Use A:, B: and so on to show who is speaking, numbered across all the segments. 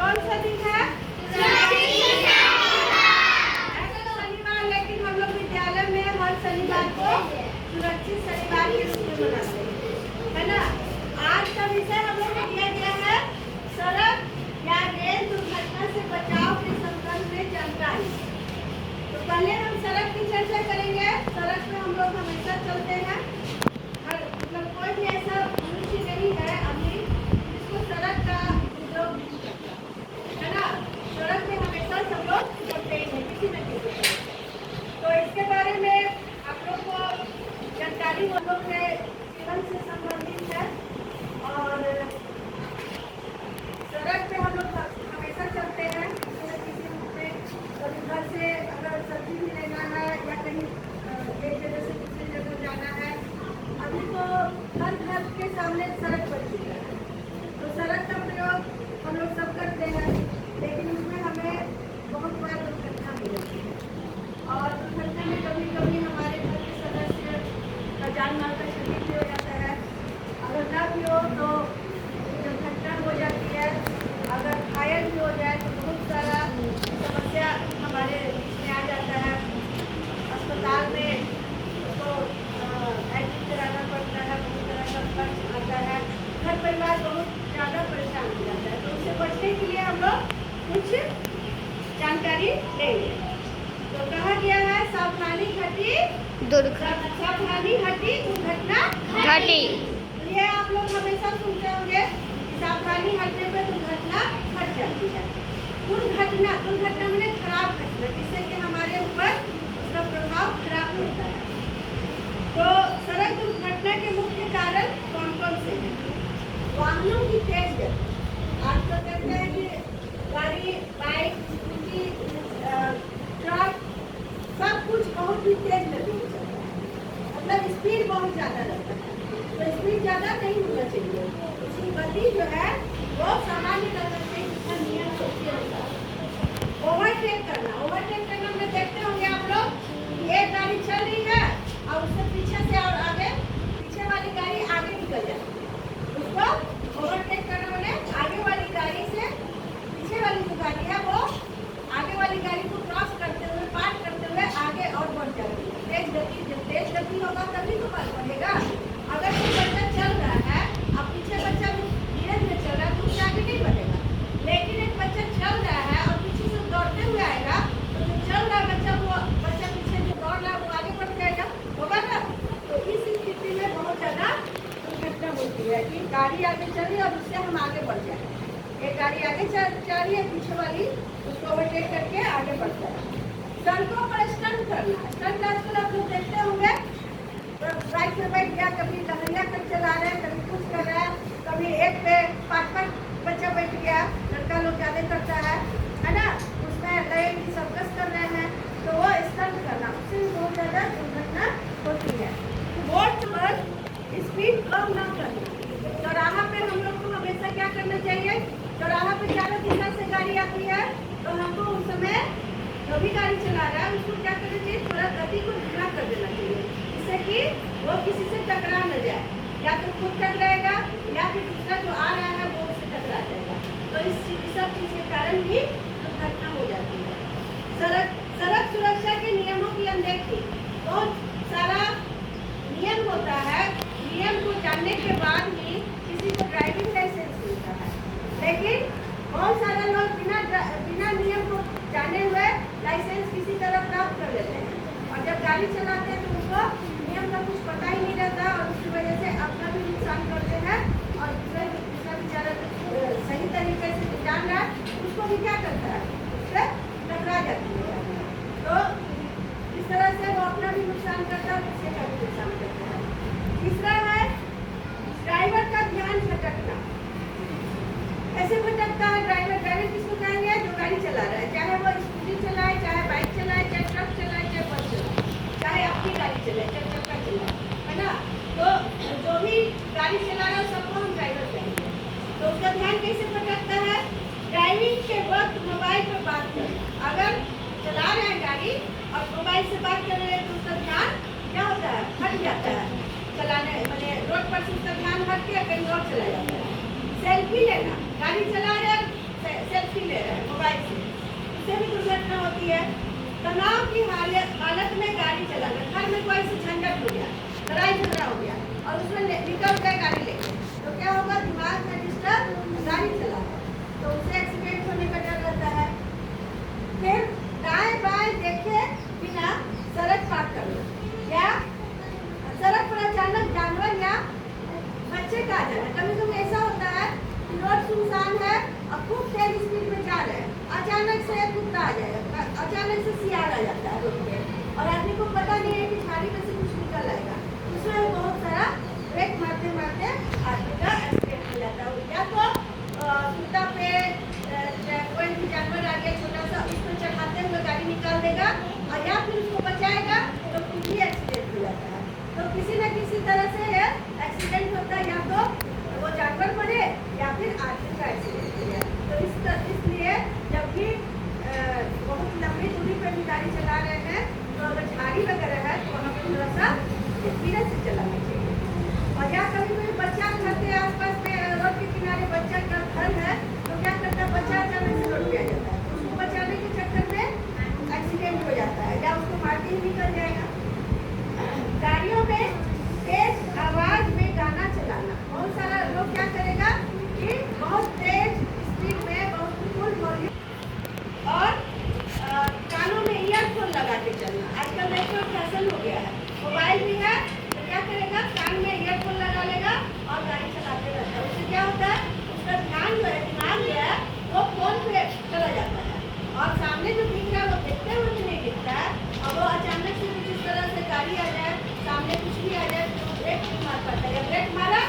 A: कौन सा दिन है? शनिवार। लेकिन हम लोग विद्यालय में हर शनिवार को सुरक्षित शनिवार के रूप में मनाते हैं, है ना। आज का विषय हम लोग को दिया गया है सड़क या रेल दुर्घटना से बचाव के संबंध में जानकारी। तो पहले हम सड़क की चर्चा करेंगे। सड़क पे हम लोग हमेशा चलते हैं, मतलब कोई भी ऐसा मनुष्य नहीं है अभी जिसको सड़क का उपयोग नहीं करता, है ना। सड़क पे हमेशा सब लोग चलते ही हैं किसी न किसी तरह। तो इसके बारे में आप लोग को जानकारी हम लोग के जीवन से संबंधित है। और सड़क पे हम लोग हमेशा चलते हैं किसी न किसी रूप में। कभी घर से अगर सब्जी भी लेना है या कहीं एक जगह से दूसरी जगह जाना है। अभी तो हर घर के सामने सड़क बन चुकी है, तो सड़क का प्रयोग हम लोग सब करते हैं, लेकिन उसमें हमें बहुत बार दुर्घटना भी होती है। और दुर्घटना में कभी कभी हमारे घर के सदस्य का जान माल का क्षति भी हो जाता है। अगर ना भी हो तो दुर्घटना हो जाती है। अगर घायल भी हो जाए तो बहुत सारा समस्या हमारे बीच में आ जाता है। अस्पताल में तो एडमिट कराना पड़ता है, बहुत तरह का खर्च आता है, घर परिवार बहुत ज़्यादा परेशान हो जाता है। तो उससे बचने के लिए हम लोग कुछ जानकारी लेंगे। तो कहा गया है सावधानी घटी दुर्घटना घटी। तो ये आप लोग हमेशा सुनते होंगे कि सावधानी हटने पर दुर्घटना घट जाती है। दुर्घटना मैंने खराब घटना, जिससे कि हमारे ऊपर उसका प्रभाव खराब होता है। तो सड़क दुर्घटना के मुख्य कारण कौन कौन से हैं? वाहनों की तेज गति। आज तो कहते हैं कि गाड़ी, बाइक, स्कूटी, ट्रक सब कुछ बहुत ही तेज गति में चलता है, मतलब स्पीड बहुत ज़्यादा रहता है। तो स्पीड ज़्यादा नहीं होना चाहिए, उसकी गति जो है वो सामान्य रहना चाहिए, जिसका नियम होती है। ओवरटेक करना में देखते होंगे आप लोग, एक गाड़ी चल रही है और उससे पीछे से और आगे पीछे वाली गाड़ी आगे निकल जाती है। उसको ओवरटेक करना मैंने आगे वाली गाड़ी से पीछे वाली जो गाड़ी है वो आगे वाली गाड़ी को क्रॉस करते हुए, पार करते हुए आगे और बढ़ जाती है। तेज गति, जब तेज गति होगा तभी तो पार बढ़ेगा। अगर कोई बच्चा चल रहा है और पीछे बच्चा धीरे धीरे चल रहा है तो उससे आगे नहीं बढ़ेगा। लेकिन एक बच्चा चल रहा है और पीछे से दौड़ते हुए आएगा तो जो चल रहा बच्चा, वो बच्चा पीछे जो दौड़ रहा है वो आगे बढ़ जाएगा, होगा ना। तो इस स्थिति में बहुत ज़्यादा दुर्घटना होती है कि गाड़ी आगे चल रही है और उससे हम आगे बढ़ जाए। एक गाड़ी आगे चल रही है, पीछे वाली उसको ओवरटेक करके आगे बढ़ता है। सड़कों पर स्टंट करना, स्टंट आजकल आप लोग देखते होंगे, बाइक पे बैठ गया, कभी लहरिया कर चला रहे हैं, कभी कुछ कर रहा है, कभी एक पे 5 बच्चा बैठ गया। लड़का लोग ज़्यादा करता है ना, उसमें लगे कि सर्कस कर रहे हैं, तो वो स्टंट करना, उससे भी बहुत ज़्यादा दुर्घटना होती है। रोड पर स्पीड कम ना करना। चौराहा पे हम लोग को हमेशा क्या करना चाहिए? चौराहा पे चारों दिशा से गाड़ी आती है, तो हमको उस समय जो भी गाड़ी चला रहा है उसको क्या करना चाहिए? थोड़ा गति को धीमा कर देना चाहिए, जिससे कि वो किसी से टकरा न जाए, या तो खुद टकराएगा या फिर दूसरा जो आ रहा है वो उससे टकरा जाएगा। तो इस सब चीज़ के कारण भी दुर्घटना हो जाती है। सड़क सुरक्षा के नियमों की अनदेखी। बहुत सारा नियम होता है, नियम को जानने के बाद ही किसी को ड्राइविंग लाइसेंस मिलता है, लेकिन बहुत सारे लोग बिना नियम को जाने हुए लाइसेंस किसी तरह प्राप्त कर लेते हैं, और जब गाड़ी चलाते हैं तो उनको नियम का कुछ पता ही नहीं रहता, और उसकी वजह से अपना भी नुकसान करते हैं, और दूसरा बेचारा सही तरीके से जान रहा है उसको भी क्या करता है, उससे टकरा जाती है। तो इस तरह से वो अपना भी नुकसान करता है, दूसरे का भी नुकसान करता है। तीसरा है ड्राइवर का ध्यान भटकना। ऐसे भटकता है ड्राइवर किसको कहेंगे? जो गाड़ी चला रहा है, चाहे वो स्कूटी चलाए, चाहे बाइक चलाए, चाहे ट्रक चलाए, चाहे बस चलाए, चाहे आपकी गाड़ी चलाए, चाहे चक्का चलाए, है ना। तो जो भी गाड़ी चला रहा है सबको हम ड्राइवर कहेंगे। तो उसका ध्यान कैसे भटकता है? ड्राइविंग के वक्त मोबाइल पर बात करना। अगर चला रहे हैं गाड़ी और मोबाइल से बात कर रहे हैं तो उसका ध्यान क्या होता है? हट जाता है। चलाने मैंने रोड पर उसका ध्यान हट के कहीं और चला जाता है। सेल्फी लेना, गाड़ी चला रहे हैं सेल्फी होती है। तनाव की हालत में गाड़ी चलाना, घर में कोई से झंझट हो गया, लड़ाई झगड़ा हो गया और उसमें निकल गए गाड़ी लेके, तो क्या होगा, दिमाग में डिस्टर्ब, गाड़ी चलाना, तो उससे एक्सीडेंट होने का डर रहता है। फिर दाएं बाएं देखे बिना सड़क पार करना, या सड़क पर अचानक जानवर या बच्चे का आ जाना। कभी कभी ऐसा होता है कि रोड सुनसान है और खूब तेज स्पीड में जा रहे हैं, अचानक से कुत्ता आ जाएगा, अचानक से सियार आ जाता है रोड पे और आदमी को पता नहीं है कि झाड़ी में से कुछ निकल आएगा, उसमें बहुत सारा ब्रेक मारते मारते आदमी का एक्सीडेंट हो जाता है। या तो कुत्ता पे कोई भी जानवर आ गया छोटा सा, उसको चढ़ाते हुए गाड़ी निकाल देगा और या फिर उसको बचाएगा तो फिर भी एक्सीडेंट हो जाता है। तो किसी न किसी तरह से एक्सीडेंट होता है, या तो वो जानवर मरे या फिर आदमी का एक्सीडेंट हो जाए। तो इसलिए जब भी बहुत लंबी दूरी पर भी गाड़ी चला रहे हैं तो अगर झाड़ी वगैरह है तो वहाँ पर थोड़ा सा धीरे से चलाना चाहिए। और या कभी कभी बच्चा घर के आसपास में रोड के किनारे बच्चा का घर है तो क्या करता है, बच्चा अचानक से रोड पे आ जाता है, उसको बचाने के चक्कर में एक्सीडेंट हो जाता है या उसको मार के ही निकल जाएगा। गाड़ियों में तेज आवाज में गाना चलाना, बहुत सारा लोग क्या करेगा कि बहुत तेज स्पीड में बहुत फुल वॉल्यूम और कानों में ईयरफोन लगा के चलना। आजकल देखो फैशन हो गया है, मोबाइल भी है तो क्या करेगा, कान में ईयरफोन लगा लेगा और गाड़ी चलाते रहता है। उससे क्या होता है, उसका ध्यान जो है, दिमाग जो है वो फोन पे चला जाता है और सामने जो दिख रहा है वो देखते हुए भी नहीं दिखता है। और वो अचानक से कुछ इस तरह से गाड़ी आ जाए, सामने कुछ भी आ जाए तो ब्रेक नहीं मार पाता है, या ब्रेक मारा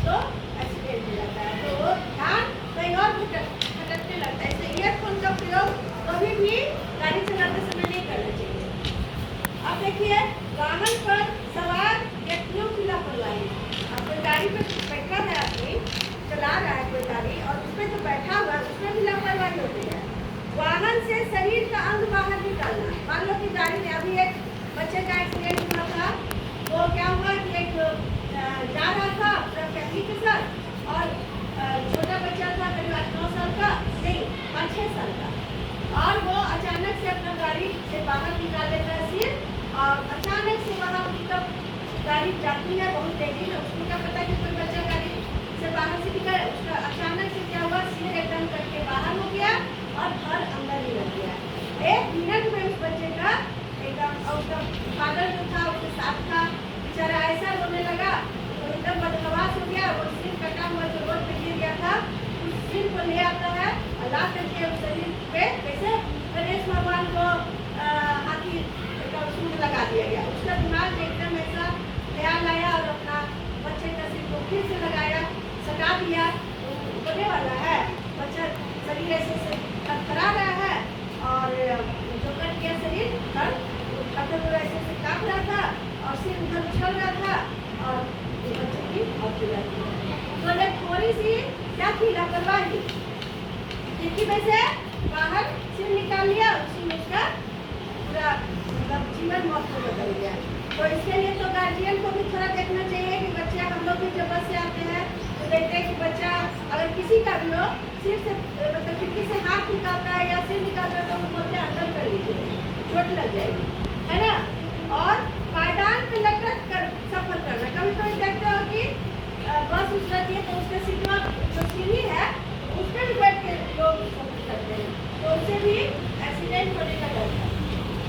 A: तो एक्सीडेंट हो जाता है। तो वो ध्यान कहीं और भटकने लगता है। इसलिए ईयरफोन का प्रयोग कभी भी गाड़ी चलाते समय नहीं करना चाहिए। अब देखिए, वाहन पर सवार व्यक्तियों की लापरवाही। अब कोई गाड़ी पे बैठा है, आदमी चला रहा है कोई गाड़ी और उसमें जो बैठा हुआ है उसमें भी लापरवाही होती है। वाहन से शरीर का अंग बाहर निकालना। मान लो कि गाड़ी में अभी एक बच्चे का एक्सीडेंट हुआ था, वो क्या हुआ कि एक जा रहा था अपना फैमिली के साथ और छोटा बच्चा था करीब 8-9 साल का, नहीं 5-6 साल का, और वो अचानक से अपना गाड़ी से बाहर निकाल लेता है सिर, और अचानक से वहाँ पिकअप गाड़ी जाती है बहुत तेजी में, उसको क्या पता कि कोई बच्चा गाड़ी से बाहर से निकल, उसका अचानक से क्या हुआ, सिर एकदम करके बाहर हो गया और घर अंदर ही लग गया। 1 मिनट में उस बच्चे का एकदम, और उसका फादर जो था उसके साथ था, बेचारा ऐसा रोने लगा तो एकदम बदहवास हो गया। वो सिर कटा हुआ जो रोड पे गिर गया था, उस सिर को ले आता है और ला करके उस शरीर पे कैसे गणेश भगवान को हाथी का सूंड लगा दिया गया। उसका दिमाग में एकदम ऐसा ख्याल आया और अपना बच्चे का सिर को फिर से लगाया, सटा दिया, होने वाला है, बच्चा शरीर ऐसे थरथरा रहा है और जो कट गया शरीर खाते हुए ऐसे काँप रहा था और सिर उधर उछल रहा था और बच्चे की मौत हो जाती है। तो जब थोड़ी सी क्या थी लापरवाही, खिड़की में से बाहर सिर निकाल लिया, उसी में उसका पूरा मतलब जीवन मौत को बदल गया। तो इसके लिए तो गार्जियन को भी थोड़ा देखना चाहिए कि बच्चे, हम लोग भी जब बस से आते हैं तो देखते हैं कि बच्चा अगर किसी का भी हो सिर से मतलब खिड़की से हाथ निकालता है या सिर निकालता है तो हम बोलते हैं अंदर कर लीजिए, चोट लग जाएगी, है ना। और पायदान पे लटक कर सफर करना। कभी कभी देखते हो कि बस उतरती है तो उसके सीटों जो सीढ़ी है उस पर भी बैठ के लोग सफर करते हैं, तो उससे भी एक्सीडेंट होने का डर है।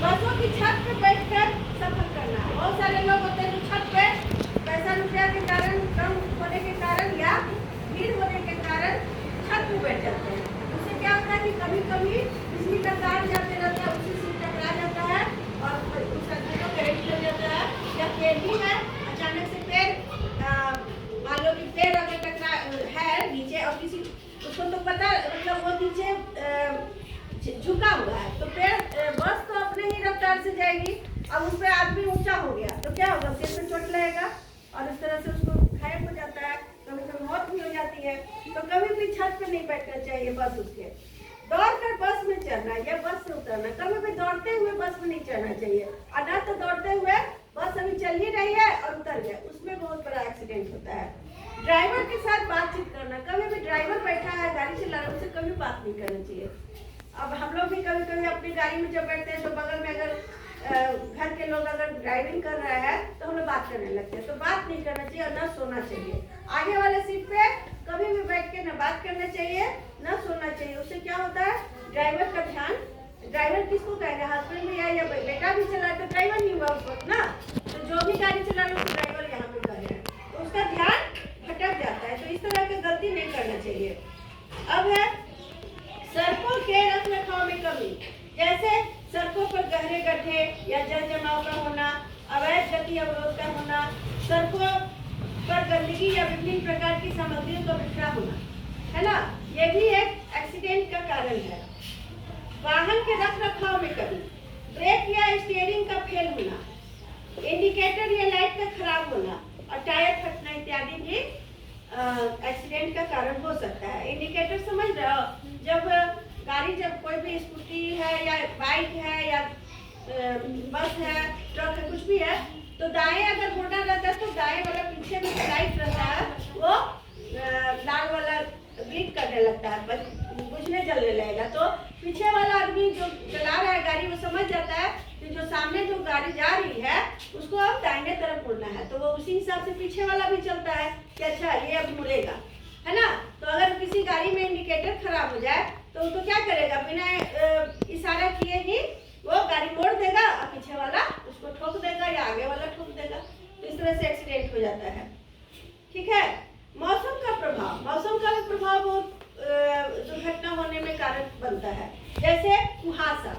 A: बसों की छत पर बैठकर सफर करना। बहुत सारे लोग होते हैं जो छत पे पैसा रुपया के कारण, कम होने के कारण या भीड़ होने के कारण छत पे बैठ जाते हैं। उससे क्या होता है कि कभी कभी बिजली का तार जाते रहता है, उसी से टकरा जाता है और उस आदमी को करंट लग जाता है। या पेड़ भी है, अचानक से पेड़, मान लो कि पेड़ अगर टकरा है नीचे और किसी उसको तो पता, मतलब वो नीचे झुका हुआ है तो पेड़, बस तो अपने ही रफ्तार से जाएगी, अब उस पर आदमी ऊंचा हो गया तो क्या होगा, सिर पे चोट लगेगा और इस तरह से उसको घायल हो जाता है, कभी कभी मौत भी हो जाती है। तो कभी भी छत पे नहीं बैठना चाहिए बस उसके। दौड़कर बस में चढ़ना या बस से उतरना, कभी भी दौड़ते हुए बस में नहीं चढ़ना चाहिए। और न तो दौड़ते हुए बस अभी चल ही रही है और उतर गया, उसमें बहुत बड़ा एक्सीडेंट होता है। ड्राइवर के साथ बातचीत करना, कभी भी ड्राइवर बैठा है गाड़ी चला रहा है उससे कभी बात नहीं करना चाहिए। अब हम लोग भी कभी कभी अपनी गाड़ी में जब बैठते हैं तो बगल में अगर घर के लोग अगर ड्राइविंग कर रहे हैं तो हम लोग बात करने लगते हैं। तो बात नहीं करना चाहिए और न सोना चाहिए। आगे वाले सीट पे कभी भी बैठ के न बात करना चाहिए न सोना चाहिए। उससे क्या होता है, ड्राइवर का ध्यान, ड्राइवर किसको कहेगा, हस्बैंड भी है या बेटा भी चला तो ड्राइवर नहीं हुआ उस वक्त ना, तो जो भी गाड़ी चला रहा है उसको ड्राइवर यहाँ पे कर रहे हैं, तो उसका ध्यान भटक जाता है। तो इस तरह की गलती नहीं करना चाहिए। अब है सड़कों के रख रखाव में कमी, जैसे सड़कों पर गहरे गड्ढे या जल जमाव का होना, अवैध गति अवरोध का होना, सड़कों पर गंदगी या विभिन्न प्रकार की सामग्रियों का बिखरा होना, है ना, ये भी एक एक्सीडेंट का कारण है। वाहन के रख रखाव में कमी, ब्रेक या स्टीयरिंग का फेल होना, इंडिकेटर या लाइट का खराब होना और टायर फटना इत्यादि भी एक्सीडेंट का कारण हो सकता है। इंडिकेटर समझ रहे हो, जब गाड़ी, जब कोई भी स्कूटी है या बाइक है या बस है, ट्रक है, कुछ भी है, तो दाएं अगर मोड़ा रहता है तो दाएं वाला पीछे में लाइट रहता है वो लाल वाला ब्लिंक करने लगता है, बुझने जलने लगेगा। तो पीछे वाला आदमी जो चला रहा है गाड़ी वो समझ जाता है कि जो सामने जो गाड़ी जा रही है उसको अब दाहिने तरफ मुड़ना है, तो वो उसी हिसाब से पीछे वाला भी चलता है कि अच्छा ये अब मुड़ेगा, है ना। तो अगर किसी गाड़ी में इंडिकेटर खराब हो जाए तो उसको क्या करेगा, बिना इशारा किए ही वो गाड़ी मोड़ देगा और पीछे वाला उसको ठोक देगा या आगे वाला ठोक देगा, तो इस तरह से एक्सीडेंट हो जाता है। ठीक है। मौसम का प्रभाव, मौसम का भी प्रभाव बहुत दुर्घटना होने में कारण बनता है। जैसे कुहासा,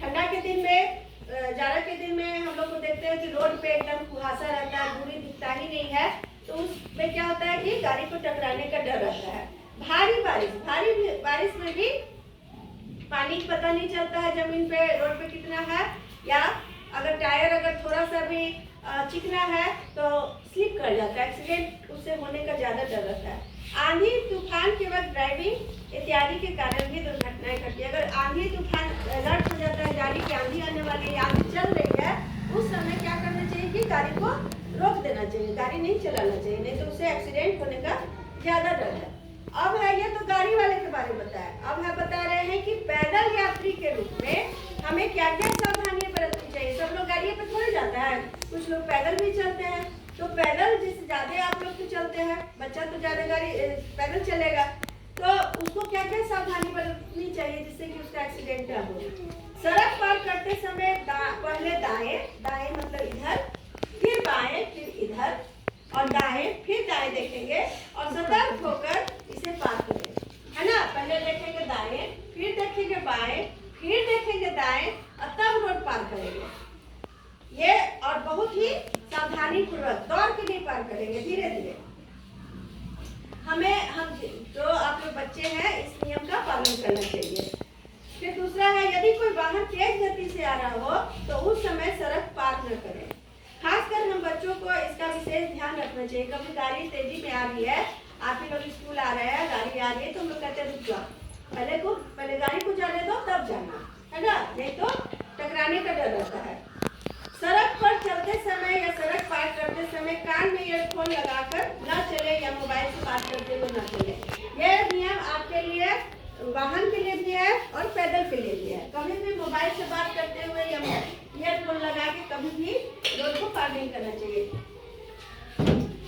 A: ठंडा के दिन में, जाड़ा के दिन में हम लोग को देखते हैं कि रोड पे एकदम कुहासा रहता है, दूरी दिखता ही नहीं है, तो उसमें क्या होता है कि गाड़ी को टकराने का डर रहता है। भारी बारिश, भारी बारिश में भी पानी पता नहीं चलता है जमीन पे, रोड पे कितना है, या अगर टायर अगर थोड़ा सा भी चिकना है तो स्लिप कर जाता है, एक्सीडेंट उससे होने का ज़्यादा डर रहता है। आंधी तूफान के वक्त ड्राइविंग इत्यादि के कारण भी दुर्घटनाएं घटती है। अगर आंधी तूफान अलर्ट हो जाता है, गाड़ी की आंधी आने वाली, आंधी चल रही है, उस समय क्या करना चाहिए कि गाड़ी को रोक देना चाहिए, गाड़ी नहीं चलाना चाहिए, नहीं तो उससे एक्सीडेंट होने का ज़्यादा डर है। अब है, ये तो गाड़ी वाले के बारे में बताया, अब है बता रहे हैं कि पैदल यात्री के रूप में हमें क्या क्या सावधानियां बरतनी चाहिए। सब लोग गाड़ियों पे थोड़े जाता है, कुछ लोग पैदल भी चलते हैं, तो पैदल जिससे ज़्यादा आप लोग तो चलते हैं, बच्चा तो ज़्यादा गाड़ी पैदल चलेगा, तो उसको क्या क्या सावधानी बरतनी चाहिए जिससे कि उसका एक्सीडेंट ना हो। सड़क पार करते समय पहले दाएं, दाएं मतलब इधर, फिर बाएं, फिर इधर और दाएं, फिर दाएं देखेंगे और सतर्क होकर इसे पार करेंगे, है ना। पहले देखेंगे दाएं, फिर देखेंगे बाएं, फिर देखेंगे दाएं और तब रोड पार करेंगे। ये और बहुत ही सावधानी पूर्वक, दौड़ के नहीं पार करेंगे, धीरे धीरे। हम जो आप लोग बच्चे हैं इस नियम का पालन करना चाहिए। फिर दूसरा है, यदि कोई वाहन तेज गति से आ रहा हो तो उस समय सड़क पार न करें। खासकर हम बच्चों को इसका विशेष ध्यान रखना चाहिए। कभी गाड़ी तेजी में आ रही है, आप ही लोग स्कूल आ रहे हैं, गाड़ी आ रही है, तो हम लोग कहते हैं रुक जाओ, पहले गाड़ी को जाने दो तब जाना, है ना, नहीं तो टकराने का डर रहता है। सड़क पर चलते समय या सड़क पार करते समय कान में ईयरफोन लगाकर न चले या मोबाइल से बात करते हुए न चले। यह नियम आपके लिए, वाहन के लिए भी है और पैदल के लिए भी है। कभी भी मोबाइल से बात करते हुए या ईयरफोन लगा के कभी भी रोड को पार नहीं करना चाहिए।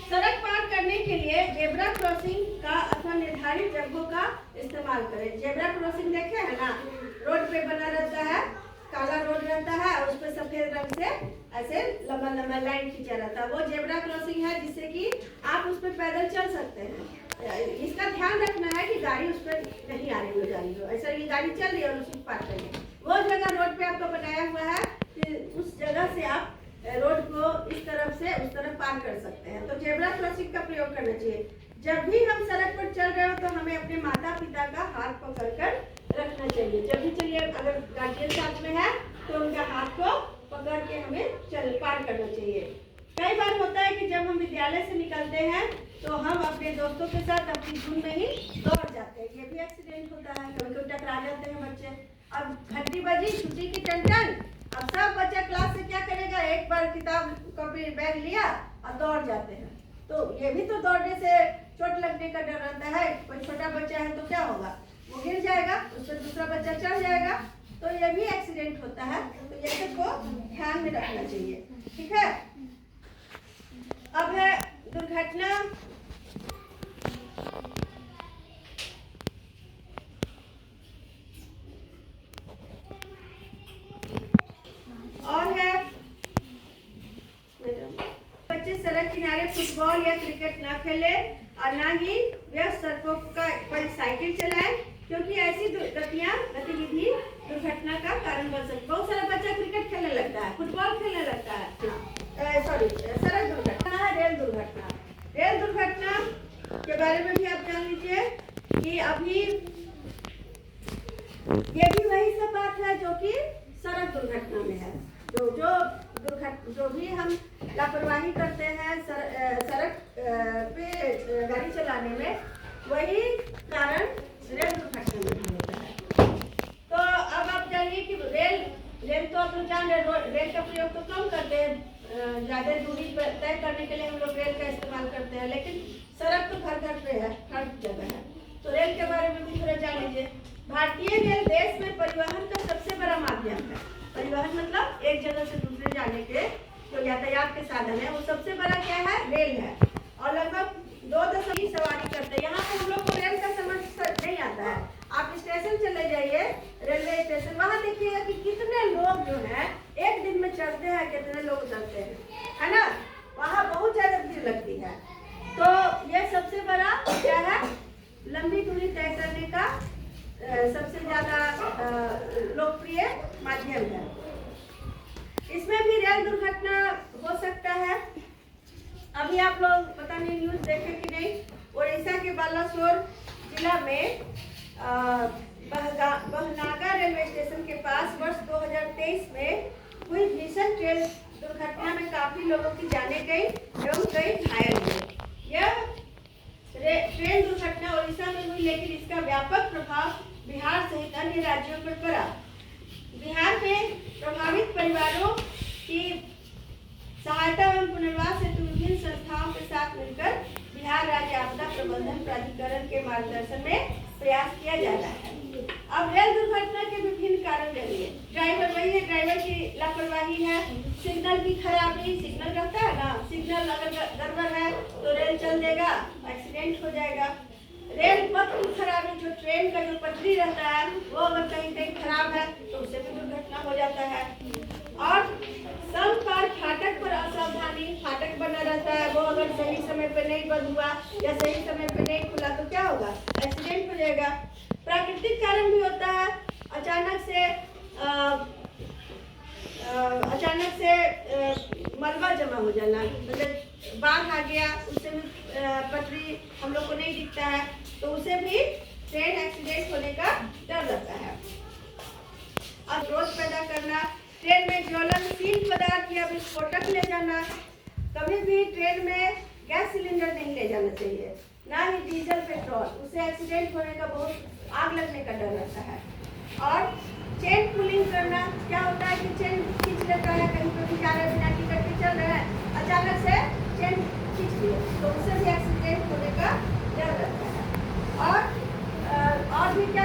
A: सड़क पार करने के लिए जेब्रा क्रॉसिंग का अथवा निर्धारित जगहों का इस्तेमाल करें। जेब्रा क्रॉसिंग देखे है ना, रोड पे बना रहता है, काला रोड रहता है और उस पर सफेद रंग से ऐसे लंबा लंबा लाइन खींचा रहता है, वो जेब्रा क्रॉसिंग है, जिससे कि आप उस पर पैदल चल सकते हैं। इसका ध्यान रखना है कि गाड़ी उस पर नहीं आ रही हो, जा रही हो, ऐसा ये गाड़ी चल रही है और उसी पार करिए। वो जगह रोड पे आपको बनाया हुआ है कि उस जगह से आप रोड को इस तरफ से उस तरफ पार कर सकते हैं, तो जेब्रा क्रॉसिंग का प्रयोग करना चाहिए। जब भी हम सड़क पर चल रहे हो तो हमें अपने माता पिता का हाथ पकड़कर रखना चाहिए। जब भी चलिए, अगर गार्जियन साथ में है तो उनका हाथ को पकड़ के हमें पार करना चाहिए। कई बार होता है कि जब हम विद्यालय से निकलते हैं तो हम अपने दोस्तों के साथ अपनी धुन में ही दौड़ जाते हैं, ये भी एक्सीडेंट होता है, कभी कभी टकरा जाते हैं बच्चे। अब घंटी बजी, छुट्टी की टन, अब सब बच्चा क्लास से क्या करेगा, एक बार किताब कॉपी बैग लिया और दौड़ जाते हैं, तो ये भी तो दौड़ने से चोट लगने का डर रहता है। कोई छोटा बच्चा है तो क्या होगा, वो गिर जाएगा, उससे दूसरा बच्चा से भी एक्सीडेंट होता है, तो ये सबको ध्यान में रखना चाहिए। ठीक है, अब है दुर्घटना। और है बच्चे सड़क किनारे फुटबॉल या क्रिकेट ना खेले और ना ही व्यस्त सड़कों पर साइकिल चलाएं, क्योंकि ऐसी गतिविधि दुर्घटना का कारण बन सकती है। बहुत सारा बच्चा क्रिकेट खेलने लगता है, फुटबॉल खेलने लगता है। सड़क दुर्घटना है रेल दुर्घटना। रेल दुर्घटना के बारे में भी आप जान लीजिए कि अभी ये भी वही सब बात है जो कि सड़क दुर्घटना में है। जो भी हम लापरवाही करते हैं सड़क पे गाड़ी चलाने में, वही कारण रेल दुर्घटना में भी होता है। तो अब आप जानिए कि रेल तो आप लोग जान रहे, रेल का प्रयोग तो कम करते हैं, ज़्यादा दूरी तय करने के लिए हम लोग रेल का इस्तेमाल करते हैं, लेकिन सड़क तो घर घर पे है, हर जगह है। तो रेल के बारे में भी थोड़ा जान लीजिए। भारतीय रेल देश में परिवहन का सबसे बड़ा माध्यम है। परिवहन मतलब एक जगह से दूसरे जाने के जो यातायात के साधन है, वो सबसे बड़ा क्या है, रेल है। और लगभग 2 की सवारी करते हैं। यहाँ पे हम लोग को रेल का समझ नहीं आता है। आप स्टेशन चले जाइए, रेलवे स्टेशन, वहाँ देखिएगा कि कितने लोग जो है एक दिन में चढ़ते हैं, कितने लोग उतरते हैं, है ना। वहाँ बहुत ज्यादा भीड़ लगती है। तो ये सबसे बड़ा क्या है, लंबी दूरी तय करने का सबसे ज्यादा लोकप्रिय माध्यम है। इसमें भी रेल दुर्घटना हो सकता है। अभी आप लोग पता नहीं न्यूज देखे कि नहीं, उड़ीसा के बालासोर जिला में बहनागा रेलवे स्टेशन के पास वर्ष 2023 में हुई भीषण ट्रेन दुर्घटना में काफी लोगों की जानें गई एवं कई घायल हुए। यह ट्रेन दुर्घटना उड़ीसा में हुई, लेकिन इसका व्यापक प्रभाव बिहार सहित अन्य राज्यों पर पड़ा। बिहार में प्रभावित परिवारों की सहायता एवं पुनर्वास हेतु विभिन्न संस्थाओं के साथ मिलकर बिहार राज्य आपदा प्रबंधन प्राधिकरण के मार्गदर्शन में प्रयास किया जा रहा है। अब रेल दुर्घटना के विभिन्न कारण जानिए। ड्राइवर वही है, ड्राइवर की लापरवाही है, सिग्नल की खराबी, सिग्नल रहता है ना, सिग्नल अगर गड़बड़ है तो रेल चल देगा, एक्सीडेंट हो जाएगा। रेल पथ की खराबी, जो ट्रेन का जो पटरी रहता है वो अगर कहीं खराब है तो उससे भी दुर्घटना हो जाता है। और समपार फाटक पर असावधानी, फाटक बना रहता है, वो अगर सही समय पर नहीं बंद हुआ या सही समय पर नहीं खुला तो क्या होगा, एक्सीडेंट हो जाएगा। प्राकृतिक कारण भी होता है, अचानक से मलबा जमा हो जाना, मतलब बाढ़ आ गया, उससे भी पटरी हम लोग को नहीं दिखता है, तो उसे भी ट्रेन एक्सीडेंट होने का डर रहता है। अवरोध पैदा करना, ट्रेन में ज्वलनशील पदार्थ या विस्फोटक ले जाना। कभी भी ट्रेन में गैस सिलेंडर नहीं ले जाना चाहिए, ना ही डीजल पेट्रोल, उससे एक्सीडेंट होने का बहुत आग लगने का डर रहता है। और चेन पुलिंग करना, क्या होता है कि चेन खींच लेता है, कहीं पर भी जा रहे बिना टिकट के चल रहे हैं, अचानक से चेन खींच लिए तो उससे भी एक्सीडेंट होने का डर रहता है। और भी क्या